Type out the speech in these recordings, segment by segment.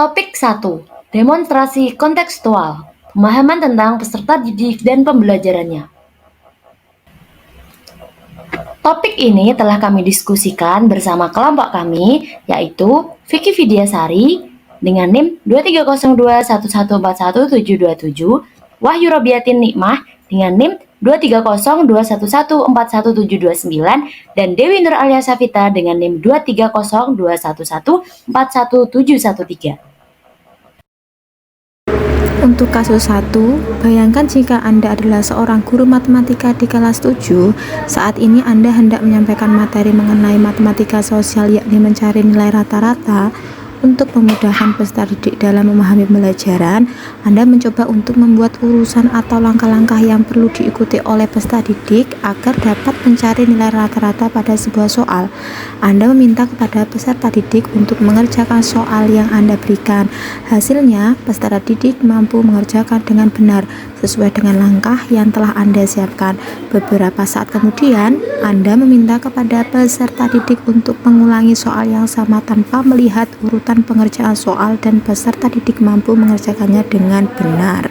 Topik 1. Demonstrasi kontekstual. Pemahaman tentang peserta didik dan pembelajarannya. Topik ini telah kami diskusikan bersama kelompok kami, yaitu Vicky Vidyasari dengan NIM 23021141727, Wahyu Robiatin Nikmah dengan NIM 23021141729, dan Dewi Nur Alia Safita dengan NIM 23021141713. Untuk kasus 1, bayangkan jika Anda adalah seorang guru matematika di kelas 7. Saat ini Anda hendak menyampaikan materi mengenai matematika sosial, yakni mencari nilai rata-rata. Untuk memudahkan peserta didik dalam memahami pembelajaran, Anda mencoba untuk membuat urusan atau langkah-langkah yang perlu diikuti oleh peserta didik agar dapat mencari nilai rata-rata pada sebuah soal. Anda meminta kepada peserta didik untuk mengerjakan soal yang Anda berikan. Hasilnya, peserta didik mampu mengerjakan dengan benar sesuai dengan langkah yang telah Anda siapkan. Beberapa saat kemudian, Anda meminta kepada peserta didik untuk mengulangi soal yang sama tanpa melihat urutan pengerjaan soal, dan peserta didik mampu mengerjakannya dengan benar.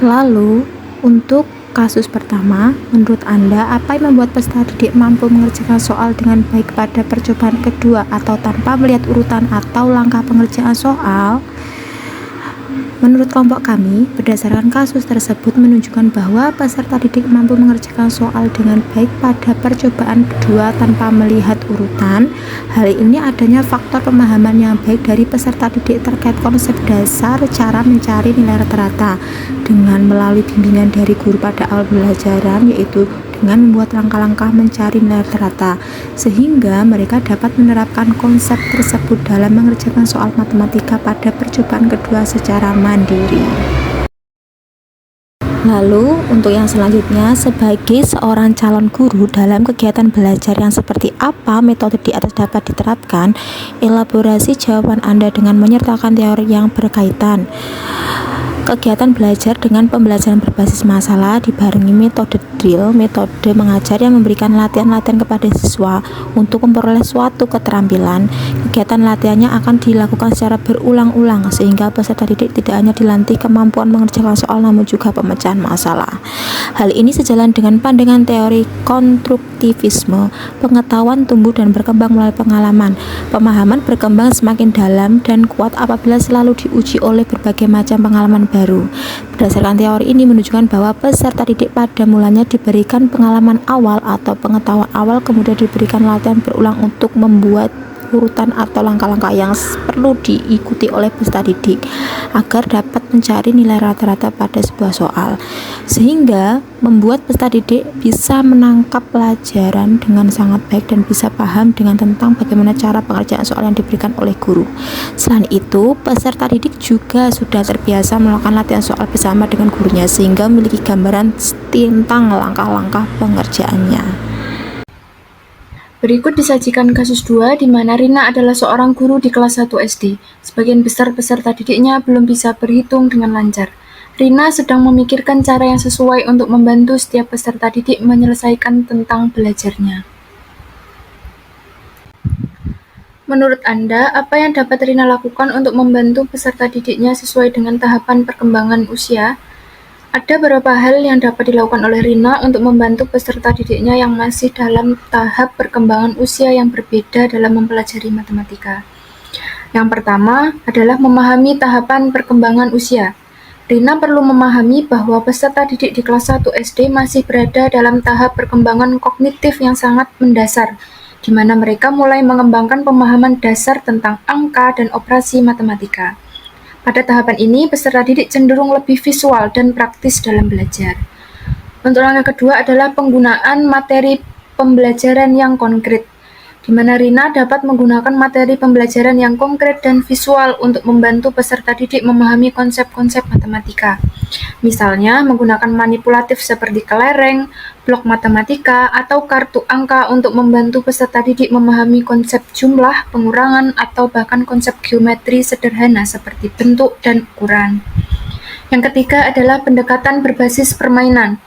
Lalu, untuk kasus pertama, menurut Anda, apa yang membuat peserta didik mampu mengerjakan soal dengan baik pada percobaan kedua atau tanpa melihat urutan atau langkah pengerjaan soal? Menurut kelompok kami, berdasarkan kasus tersebut menunjukkan bahwa peserta didik mampu mengerjakan soal dengan baik pada percobaan kedua tanpa melihat urutan. Hal ini adanya faktor pemahaman yang baik dari peserta didik terkait konsep dasar cara mencari nilai rata-rata dengan melalui bimbingan dari guru pada awal pembelajaran, yaitu dengan membuat langkah-langkah mencari nilai rata-rata, sehingga mereka dapat menerapkan konsep tersebut dalam mengerjakan soal matematika pada percobaan kedua secara mandiri. Lalu, untuk yang selanjutnya, sebagai seorang calon guru dalam kegiatan belajar yang seperti apa metode di atas dapat diterapkan? Elaborasi jawaban Anda dengan menyertakan teori yang berkaitan. Kegiatan belajar dengan pembelajaran berbasis masalah dibarengi metode drill, metode mengajar yang memberikan latihan-latihan kepada siswa untuk memperoleh suatu keterampilan. Kegiatan latihannya akan dilakukan secara berulang-ulang sehingga peserta didik tidak hanya dilatih kemampuan mengerjakan soal namun juga pemecahan masalah. Hal ini sejalan dengan pandangan teori konstruktivisme. Pengetahuan tumbuh dan berkembang melalui pengalaman. Pemahaman berkembang semakin dalam dan kuat apabila selalu diuji oleh berbagai macam pengalaman baru. Berdasarkan teori ini menunjukkan bahwa peserta didik pada mulanya diberikan pengalaman awal atau pengetahuan awal, kemudian diberikan latihan berulang untuk membuat urutan atau langkah-langkah yang perlu diikuti oleh peserta didik agar dapat mencari nilai rata-rata pada sebuah soal, sehingga membuat peserta didik bisa menangkap pelajaran dengan sangat baik dan bisa paham dengan tentang bagaimana cara pengerjaan soal yang diberikan oleh guru. Selain itu, peserta didik juga sudah terbiasa melakukan latihan soal bersama dengan gurunya sehingga memiliki gambaran tentang langkah-langkah pengerjaannya. Berikut disajikan kasus 2 di mana Rina adalah seorang guru di kelas 1 SD. Sebagian besar peserta didiknya belum bisa berhitung dengan lancar. Rina sedang memikirkan cara yang sesuai untuk membantu setiap peserta didik menyelesaikan tentang belajarnya. Menurut Anda, apa yang dapat Rina lakukan untuk membantu peserta didiknya sesuai dengan tahapan perkembangan usia? Ada beberapa hal yang dapat dilakukan oleh Rina untuk membantu peserta didiknya yang masih dalam tahap perkembangan usia yang berbeda dalam mempelajari matematika. Yang pertama adalah memahami tahapan perkembangan usia. Rina perlu memahami bahwa peserta didik di kelas 1 SD masih berada dalam tahap perkembangan kognitif yang sangat mendasar, di mana mereka mulai mengembangkan pemahaman dasar tentang angka dan operasi matematika. Pada tahapan ini, peserta didik cenderung lebih visual dan praktis dalam belajar. Untuk langkah kedua adalah penggunaan materi pembelajaran yang konkret, di mana Rina dapat menggunakan materi pembelajaran yang konkret dan visual untuk membantu peserta didik memahami konsep-konsep matematika. Misalnya, menggunakan manipulatif seperti kelereng, blok matematika, atau kartu angka untuk membantu peserta didik memahami konsep jumlah, pengurangan, atau bahkan konsep geometri sederhana seperti bentuk dan ukuran. Yang ketiga adalah pendekatan berbasis permainan,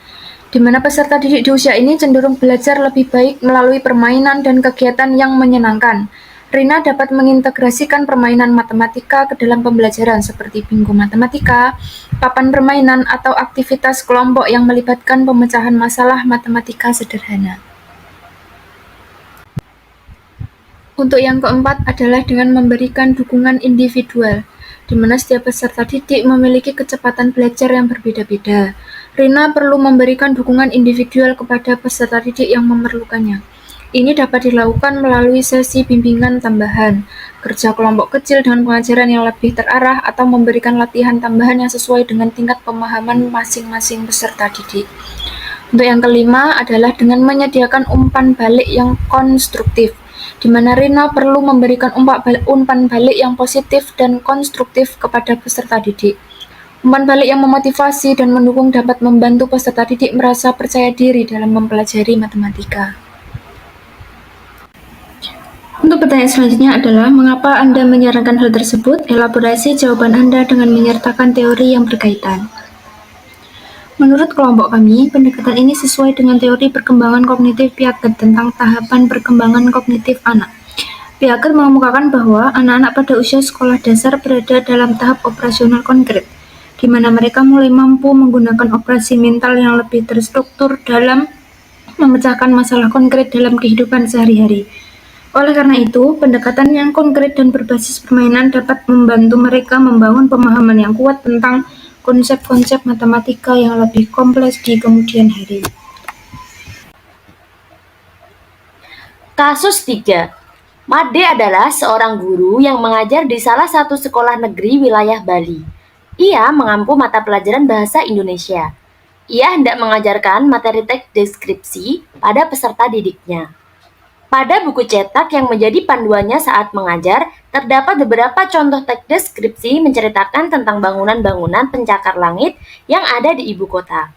di mana peserta didik di usia ini cenderung belajar lebih baik melalui permainan dan kegiatan yang menyenangkan. Rina dapat mengintegrasikan permainan matematika ke dalam pembelajaran seperti bingo matematika, papan permainan, atau aktivitas kelompok yang melibatkan pemecahan masalah matematika sederhana. Untuk yang keempat adalah dengan memberikan dukungan individual, di mana setiap peserta didik memiliki kecepatan belajar yang berbeda-beda. Rina perlu memberikan dukungan individual kepada peserta didik yang memerlukannya. Ini dapat dilakukan melalui sesi bimbingan tambahan, kerja kelompok kecil dengan pengajaran yang lebih terarah, atau memberikan latihan tambahan yang sesuai dengan tingkat pemahaman masing-masing peserta didik. Untuk yang kelima adalah dengan menyediakan umpan balik yang konstruktif, di mana Rina perlu memberikan umpan balik yang positif dan konstruktif kepada peserta didik. Umpan balik yang memotivasi dan mendukung dapat membantu peserta didik merasa percaya diri dalam mempelajari matematika. Untuk pertanyaan selanjutnya adalah, mengapa Anda menyarankan hal tersebut? Elaborasi jawaban Anda dengan menyertakan teori yang berkaitan. Menurut kelompok kami, pendekatan ini sesuai dengan teori perkembangan kognitif Piaget tentang tahapan perkembangan kognitif anak. Piaget mengemukakan bahwa anak-anak pada usia sekolah dasar berada dalam tahap operasional konkret, di mana mereka mulai mampu menggunakan operasi mental yang lebih terstruktur dalam memecahkan masalah konkret dalam kehidupan sehari-hari. Oleh karena itu, pendekatan yang konkret dan berbasis permainan dapat membantu mereka membangun pemahaman yang kuat tentang konsep-konsep matematika yang lebih kompleks di kemudian hari. Kasus 3. Made adalah seorang guru yang mengajar di salah satu sekolah negeri wilayah Bali. Ia mengampu mata pelajaran bahasa Indonesia. Ia hendak mengajarkan materi teks deskripsi pada peserta didiknya. Pada buku cetak yang menjadi panduannya saat mengajar, terdapat beberapa contoh teks deskripsi menceritakan tentang bangunan-bangunan pencakar langit yang ada di ibu kota.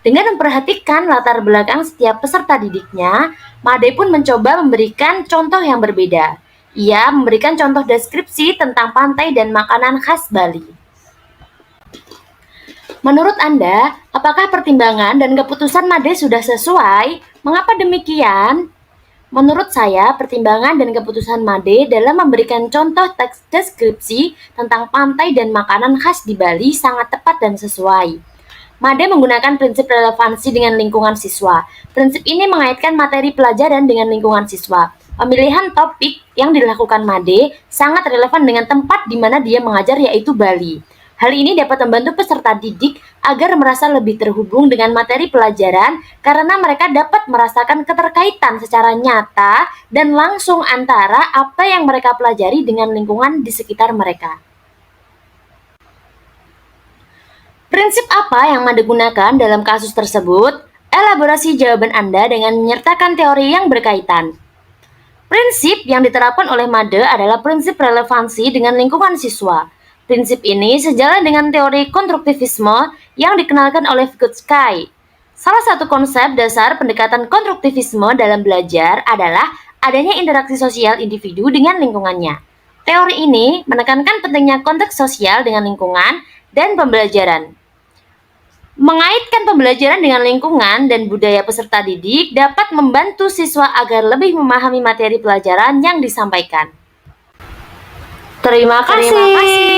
Dengan memperhatikan latar belakang setiap peserta didiknya, Made pun mencoba memberikan contoh yang berbeda. Ia memberikan contoh deskripsi tentang pantai dan makanan khas Bali. Menurut Anda, apakah pertimbangan dan keputusan Made sudah sesuai? Mengapa demikian? Menurut saya, pertimbangan dan keputusan Made dalam memberikan contoh teks deskripsi tentang pantai dan makanan khas di Bali sangat tepat dan sesuai. Made menggunakan prinsip relevansi dengan lingkungan siswa. Prinsip ini mengaitkan materi pelajaran dengan lingkungan siswa. Pemilihan topik yang dilakukan Made sangat relevan dengan tempat di mana dia mengajar, yaitu Bali. Hal ini dapat membantu peserta didik agar merasa lebih terhubung dengan materi pelajaran karena mereka dapat merasakan keterkaitan secara nyata dan langsung antara apa yang mereka pelajari dengan lingkungan di sekitar mereka. Prinsip apa yang Made gunakan dalam kasus tersebut? Elaborasi jawaban Anda dengan menyertakan teori yang berkaitan. Prinsip yang diterapkan oleh Made adalah prinsip relevansi dengan lingkungan siswa. Prinsip ini sejalan dengan teori konstruktivisme yang dikenalkan oleh Vygotsky. Salah satu konsep dasar pendekatan konstruktivisme dalam belajar adalah adanya interaksi sosial individu dengan lingkungannya. Teori ini menekankan pentingnya konteks sosial dengan lingkungan dan pembelajaran. Mengaitkan pembelajaran dengan lingkungan dan budaya peserta didik dapat membantu siswa agar lebih memahami materi pelajaran yang disampaikan. Terima kasih.